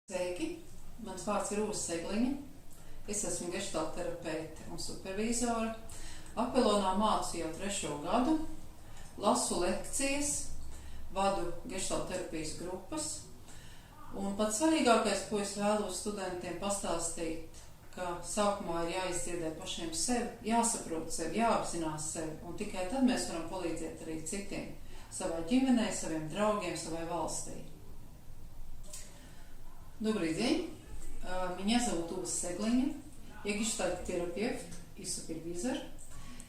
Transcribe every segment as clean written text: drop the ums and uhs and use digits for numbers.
Sveiki! Mans vārds ir Ūsa Segliņa. Es esmu geštalta terapeite un supervīzore. Akvilonā mācu jau 3. gadu, lasu lekcijas, vadu geštalta terapijas grupas. Un pats svarīgākais, ko es vēlos studentiem pastāstīt, ka sākumā ir jāizdziedē pašiem sevi, jāsaprot sevi, jāapzinās sevi, un tikai tad mēs varam palīdzēt arī citiem, savai ģimenei, saviem draugiem, savai valstī. Добрый день, меня зовут Ūsa Segliņa, я гештальт-терапевт и супервизор.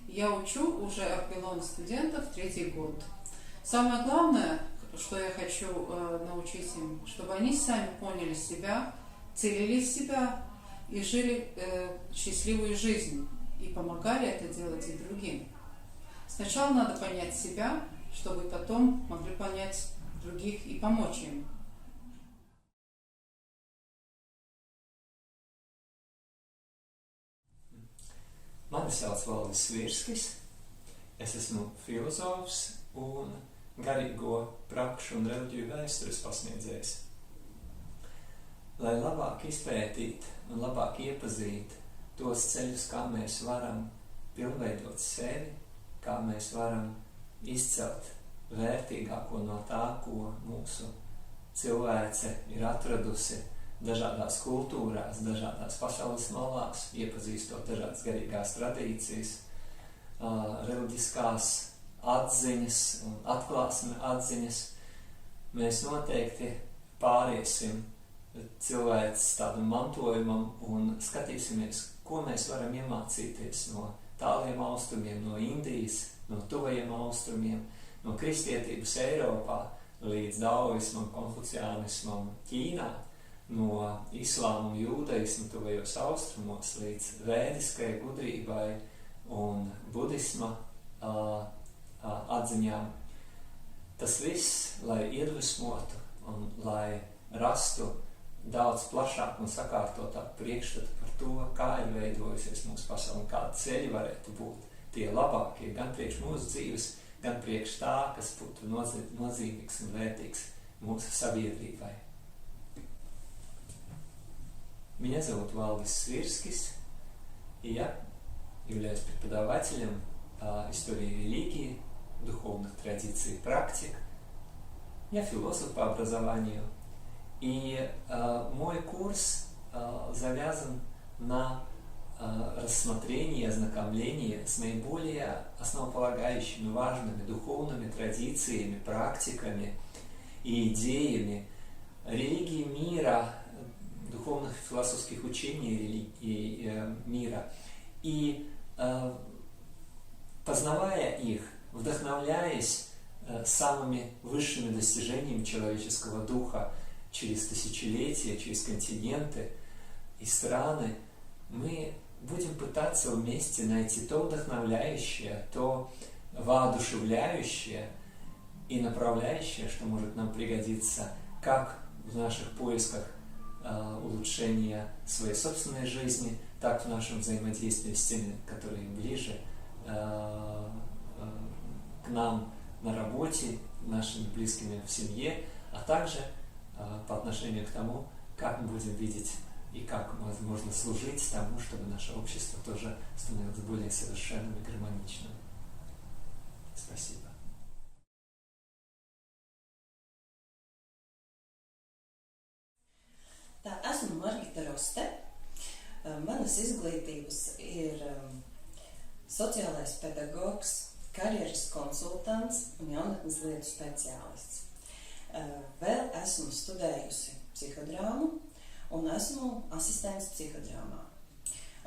Я учу уже Аквилона студентов 3-й год. Самое главное, что я хочу научить им, чтобы они сами поняли себя, целили себя и жили счастливую жизнь, и помогали это делать и другим. Сначала надо понять себя, чтобы потом могли понять других и помочь им. Mani sauc Valdis Svirskis, es esmu filozofs un garīgo prakšu un reliģiju vēstures pasniedzējs. Lai labāk izpētītu un labāk iepazītu tos ceļus, kā mēs varam pilnveidot sevi, kā mēs varam izcelt vērtīgāko no tā, ko mūsu cilvēce ir atradusi dažādās kultūrās, dažādās pasaules malās, iepazīstot dažādas garīgās tradīcijas, reliģiskās atziņas un atklāsme atziņas, mēs noteikti pāriesim cilvēces tādam mantojumam un skatīsimies, ko mēs varam iemācīties no tāliem austrumiem, no Indijas, no tuvajiem austrumiem, no kristietības Eiropā līdz daoismam, konfuciānismam Ķīnā, no islāma un jūdaisma tuvajos austrumos līdz vēdiskai gudrībai un budisma atziņām. Tas viss, lai iedvesmotu un lai rastu daudz plašāku un sakārtotāku priekšstatu par to, kā ir veidojusies mūsu pasaule un kādi ceļi varētu būt tie labākie gan priekš mūsu dzīves, gan priekš tā, kas būtu nozīmīgs un vērtīgs mūsu sabiedrībai. Меня зовут Валдис Свирскис, и я являюсь преподавателем истории религии, духовных традиций и практик. Я философ по образованию, и мой курс завязан на рассмотрении и ознакомлении с наиболее основополагающими, важными духовными традициями, практиками и идеями религии мира, духовных философских учений и мира. И познавая их, вдохновляясь самыми высшими достижениями человеческого духа через тысячелетия, через континенты и страны, мы будем пытаться вместе найти то вдохновляющее, то воодушевляющее и направляющее, что может нам пригодиться как в наших поисках улучшения своей собственной жизни, так в нашем взаимодействии с теми, которые ближе к нам на работе, нашими близкими в семье, а также по отношению к тому, как мы будем видеть и как возможно служить тому, чтобы наше общество тоже становилось более совершенным и гармоничным. Спасибо. Tā, esmu Margita Roste. Manas izglītības ir sociālais pedagogs, karjeras konsultants un jaunatnes lietu speciālists. Vēl esmu studējusi psihodrāmu un esmu asistents psihodrāmā.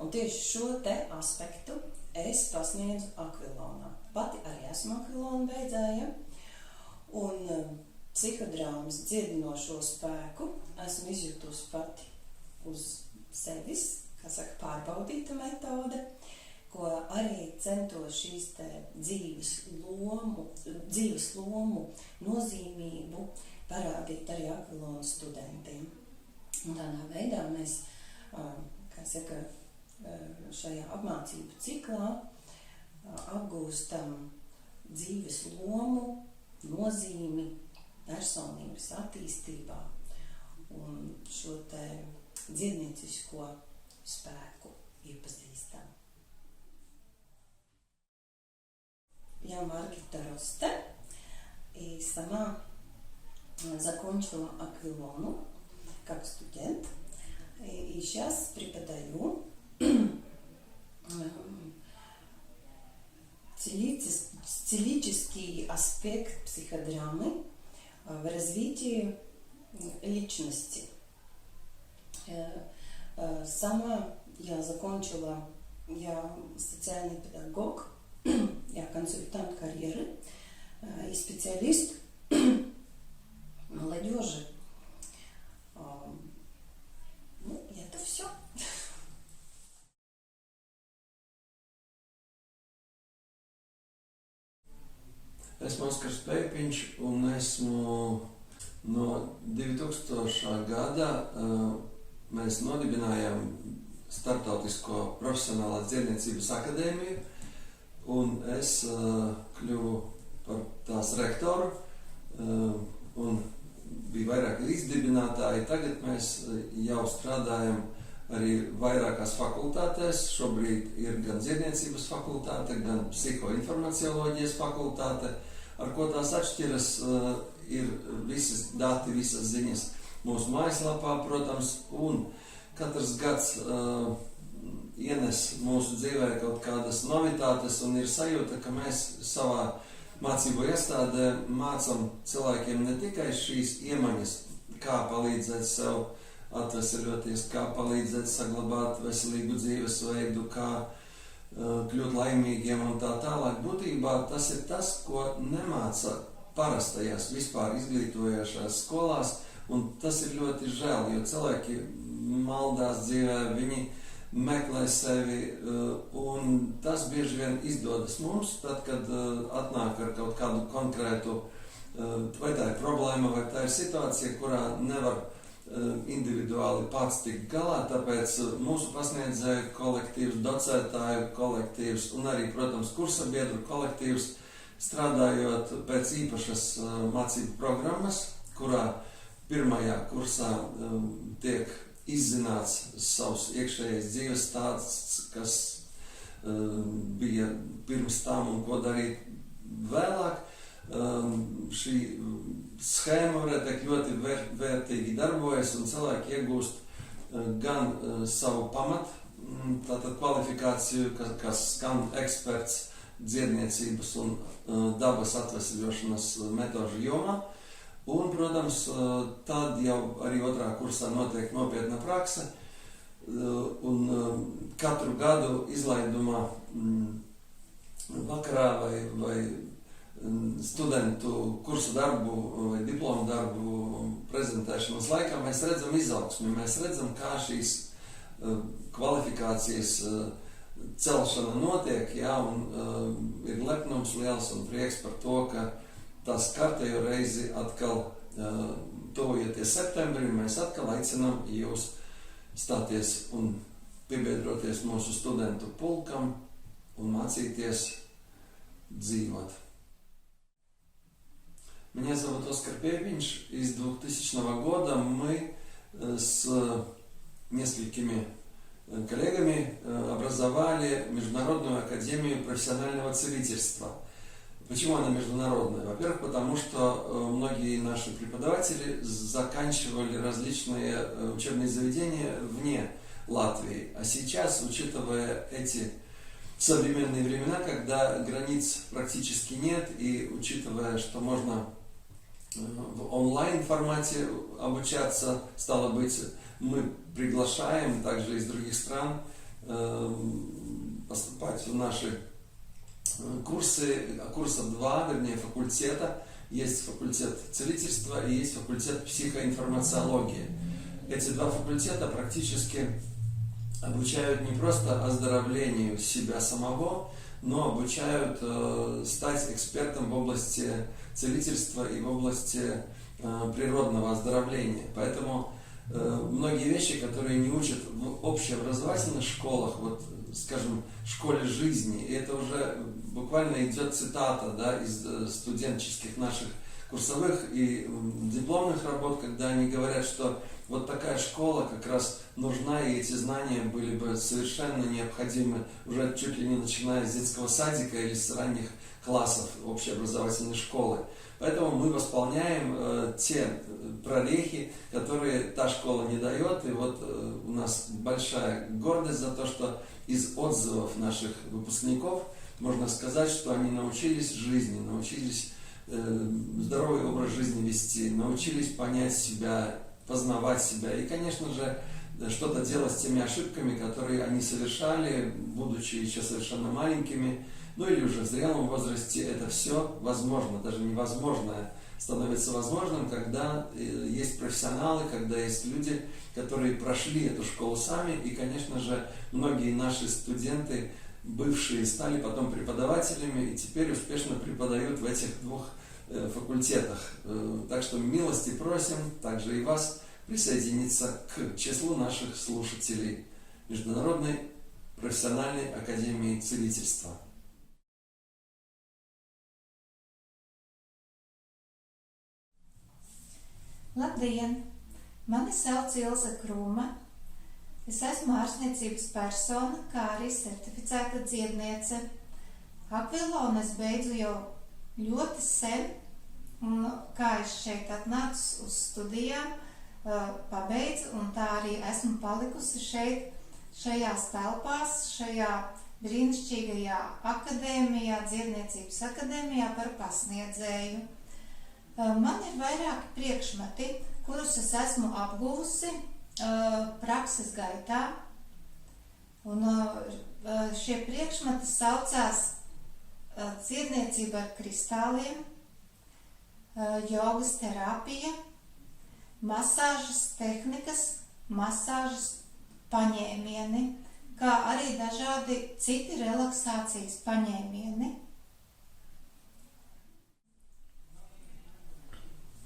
Un tieši šo te aspektu es pasniedzu Akvilonā. Pati arī esmu Akvilona beidzēja un psihodrāmas dziedinošo spēku esmu izjutusi pati uz sevis, kā saka, pārbaudīta metode, ko arī centos šīs te dzīves lomu nozīmību parādīt arī Akvilonas studentiem. Un tādā veidā mēs, kā saka, šajā apmācību ciklā apgūstam dzīves lomu, nozīmi personības attīstībā un šo te dziedniecisko spēku iepazīstam. Я Маргита Росте и сама закончила Аквилону как студент. И сейчас преподаю целительский аспект психодрамы в развитии личности. Сама я закончила, я социальный педагог, я консультант карьеры и специалист молодежи. Nu, это все. Esmu Oskars Pēpiņš un esmu no 2000. gada mēs nodibinājām Startautisko profesionālās dziedniecības akadēmiju un es kļuvu par tās rektoru un bija vairāk izdibinātāji. Tagad mēs jau strādājam arī vairākās fakultātēs. Šobrīd ir gan dziedniecības fakultāte, gan psihoinformacioloģijas fakultāte. Ar ko tās atšķiras, ir visas dati, visas ziņas mūsu mājaslapā, protams, un katrs gads ienes mūsu dzīvē kaut kādas novitātes un ir sajūta, ka mēs savā mācību iestādē mācam cilvēkiem ne tikai šīs iemaņas, kā palīdzēt sev atveseļoties, kā palīdzēt saglabāt veselīgu dzīvesveidu, kā kļūt laimīgiem un tā tālāk. Būtībā tas ir tas, ko nemāca parastajās vispār izglītojošās skolās, un tas ir ļoti žēl, jo cilvēki maldās dzīvē, viņi meklē sevi, un tas bieži vien izdodas mums, tad, kad atnāk ar kaut kādu konkrētu, vai tā ir problēma, vai tā ir situācija, kurā nevar individuāli pats tikt galā, tāpēc mūsu pasniedzēju kolektīvs, docētāju kolektīvs un arī, protams, kursabiedru kolektīvs, strādājot pēc īpašas mācību programmas, kurā pirmajā kursā tiek izzināts savs iekšējais dzīves stāsts, kas bija pirms tam un ko darīt vēlāk. Šī schēma, varētu teikt, ļoti vērtīgi darbojas un cilvēki iegūst gan savu tātad kvalifikāciju, kas skan eksperts dziedniecības un dabas atvesaļošanas metožu jomā. Un, protams, tad jau arī otrā kursā notiek nopietna prakse, un katru gadu izlaidumā vakarā vai studentu kursu darbu vai diplomu darbu prezentēšanas laikā mēs redzam izaugsmi, mēs redzam, kā šīs kvalifikācijas celšana notiek, jā, un ir lepnums liels un prieks par to, ka tas kārtējo reizi atkal tuvojoties septembrim, mēs atkal aicinām jūs stāties un piebiedroties mūsu studentu pulkam un mācīties dzīvot. Меня зовут Оскар Пепинч, и с 2000 года мы с несколькими коллегами образовали Международную академию профессионального целительства. Почему она международная? Во-первых, потому что многие наши преподаватели заканчивали различные учебные заведения вне Латвии. А сейчас, учитывая эти современные времена, когда границ практически нет, и учитывая, что можно в онлайн-формате обучаться, стало быть, мы приглашаем также из других стран поступать в наши курса два, вернее, факультета. Есть факультет целительства и есть факультет психоинформациологии. Эти два факультета практически обучают не просто оздоровлению себя самого, но обучают стать экспертом в области целительства и в области природного оздоровления. Поэтому многие вещи, которые не учат в общеобразовательных школах, вот, скажем, в школе жизни, и это уже буквально идет цитата, да, из студенческих наших курсовых и дипломных работ, когда они говорят, что вот такая школа как раз нужна, и эти знания были бы совершенно необходимы уже чуть ли не начиная с детского садика или с ранних классов общеобразовательной школы. Поэтому мы восполняем те прорехи, которые та школа не дает. И вот у нас большая гордость за то, что из отзывов наших выпускников можно сказать, что они научились жизни, научились здоровый образ жизни вести, научились понять себя, познавать себя и, конечно же, что-то делать с теми ошибками, которые они совершали, будучи еще совершенно маленькими, ну или уже в зрелом возрасте. Это все возможно, даже невозможное становится возможным, когда есть профессионалы, когда есть люди, которые прошли эту школу сами. И, конечно же, многие наши студенты, бывшие, стали потом преподавателями и теперь успешно преподают в этих двух факультетах. Так что милости просим также и вас присоединиться к числу наших слушателей Международной профессиональной академии целительства. Labdien! Mani sauc Ilze Krūma. Es esmu ārstniecības persona, kā arī certificēta dziedniece. Akvilonu es beidzu jau ļoti sen, un kā es šeit atnācu uz studijām, pabeidzu, un tā arī esmu palikusi šeit, šajās telpās, šajā brīnišķīgajā akadēmijā, dziedniecības akadēmijā par pasniedzēju. Man ir vairāki priekšmeti, kurus es esmu apguvusi prakses gaitā, un šie priekšmeti saucās dziedniecība ar kristāliem, jogas terapija, masāžas tehnikas, masāžas paņēmieni, kā arī dažādi citi relaksācijas paņēmieni.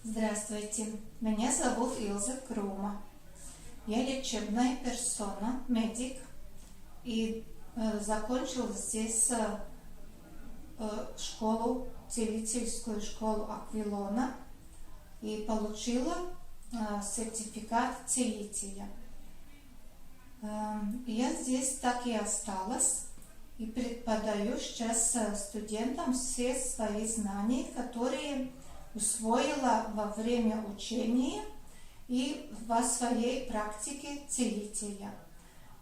Здравствуйте, меня зовут Илза Крума. Я лечебная персона, медик, и закончила здесь школу, целительскую школу Аквилона и получила сертификат целителя. Я здесь так и осталась и преподаю сейчас студентам все свои знания, которые усвоила во время учения и во своей практике целителя.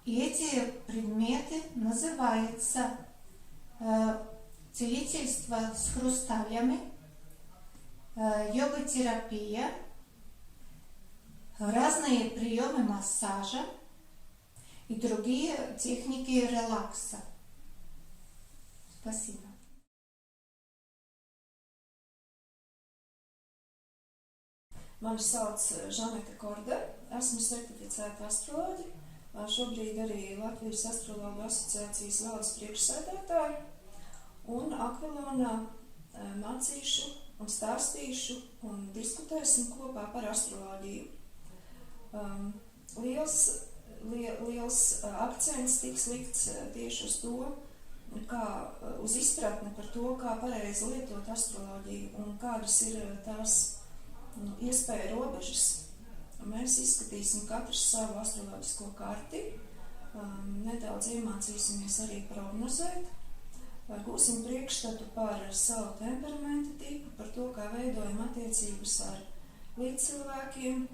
И эти предметы называются целительство с хрусталями, йога-терапия, разные приемы массажа и другие техники релакса. Спасибо. Mani sauc Žaneta Korde, esmu certificēta astroloģe, šobrīd arī Latvijas astrologu asociācijas valdes priekšsēdētāja, un Akvilonā mācīšu un stāstīšu un diskutēsim kopā par astroloģiju. Liels akcents tiks likts tieši uz to, uz izpratni par to, kā pareizi lietot astroloģiju un kādas ir tās iespēja robežas. Mēs izskatīsim katrs savu astroloģisko karti, nedaudz iemācīsimies arī prognozēt, gūsim priekšstatu par savu temperamenta tipu, par to, kā veidojam attiecības ar līdzcilvēkiem,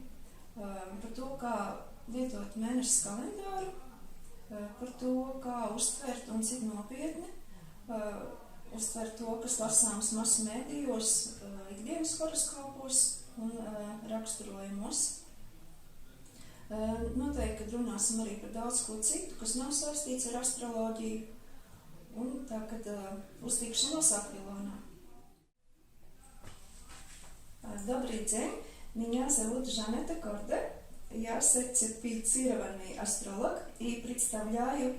par to, kā lietot mēnesis kalendāru, par to, kā uztvert un cik nopietni uztvert to, kas lasāms masu mēdījos, ikdienas horoskopos un raksturojumos. Noteikti, kad runāsim arī par daudz ko citu, kas nav saistīts ar astroloģiju. Un tā, kad uztikšanos Аквилона. Добрый день, меня зовут Жанета Корде. Я сертифицированный астролог и представляю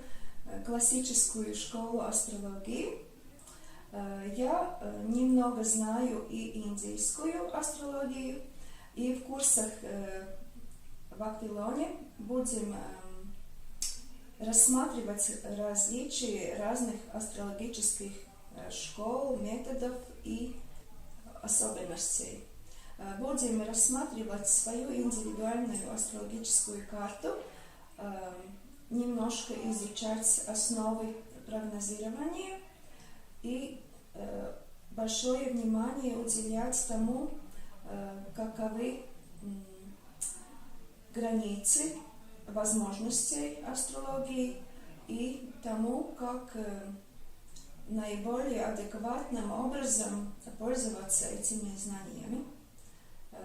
классическую школу астрологии. Я немного знаю и индийскую астрологию, и в курсах в Аквилоне будем рассматривать различия разных астрологических школ, методов и особенностей. будем рассматривать свою индивидуальную астрологическую карту, немножко изучать основы прогнозирования и большое внимание уделять тому, каковы границы возможностей астрологии и тому, как наиболее адекватным образом пользоваться этими знаниями.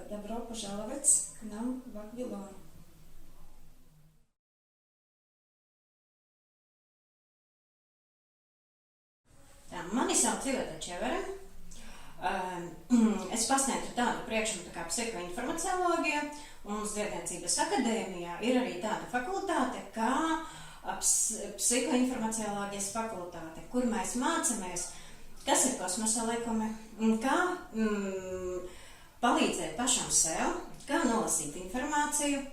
Добро пожаловать к нам в Аквилон. Mani sauc Iveta Čevere. Es pasniedzu tādu priekšmetu kā psihoinformacioloģija, un Zviedniecības akadēmijā ir arī tāda fakultāte kā psihoinformacioloģijas fakultāte, kur mēs mācāmies, kas ir kosmosa likumi, kā palīdzēt pašam sev, kā nolasīt informāciju,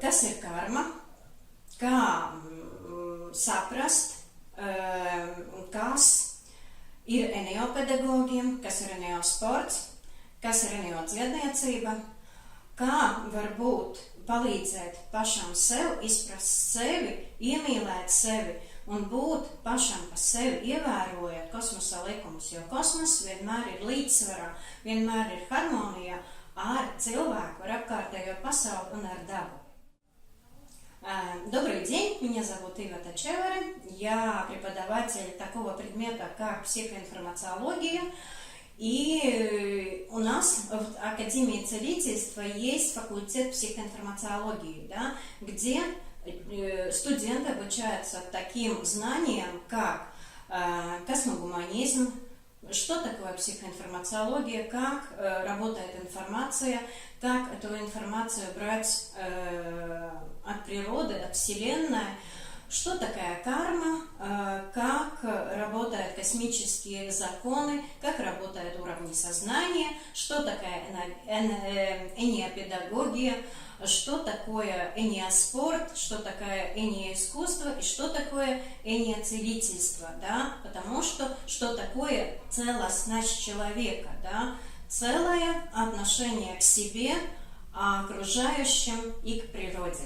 kas ir karma, kā saprast, kas ir eneopedagogiem, kas ir eneosports, kas ir eneodziedniecība, kā varbūt palīdzēt pašam sev, izprast sevi, iemīlēt sevi un būt pašam pa sevi, ievērojot kosmosa likumus, jo kosmos vienmēr ir līdzsvarā, vienmēr ir harmonijā ar cilvēku, ar apkārtējo pasauli un ar dabu. Добрый день, меня зовут Ивета Чевere, я преподаватель такого предмета, как психоинформациология, и у нас в Академии целительства есть факультет психоинформациологии, да, где студенты обучаются таким знаниям, как космогуманизм, что такое психоинформациология, как работает информация, как эту информацию брать от природы, от Вселенной, что такая карма, как работают космические законы, как работают уровни сознания, что такая энеопедагогия, что такое энеоспорт, что такое энеоискусство и что такое энеоцелительство, да, потому что такое целостность человека, да, целое отношение к себе, окружающим и к природе.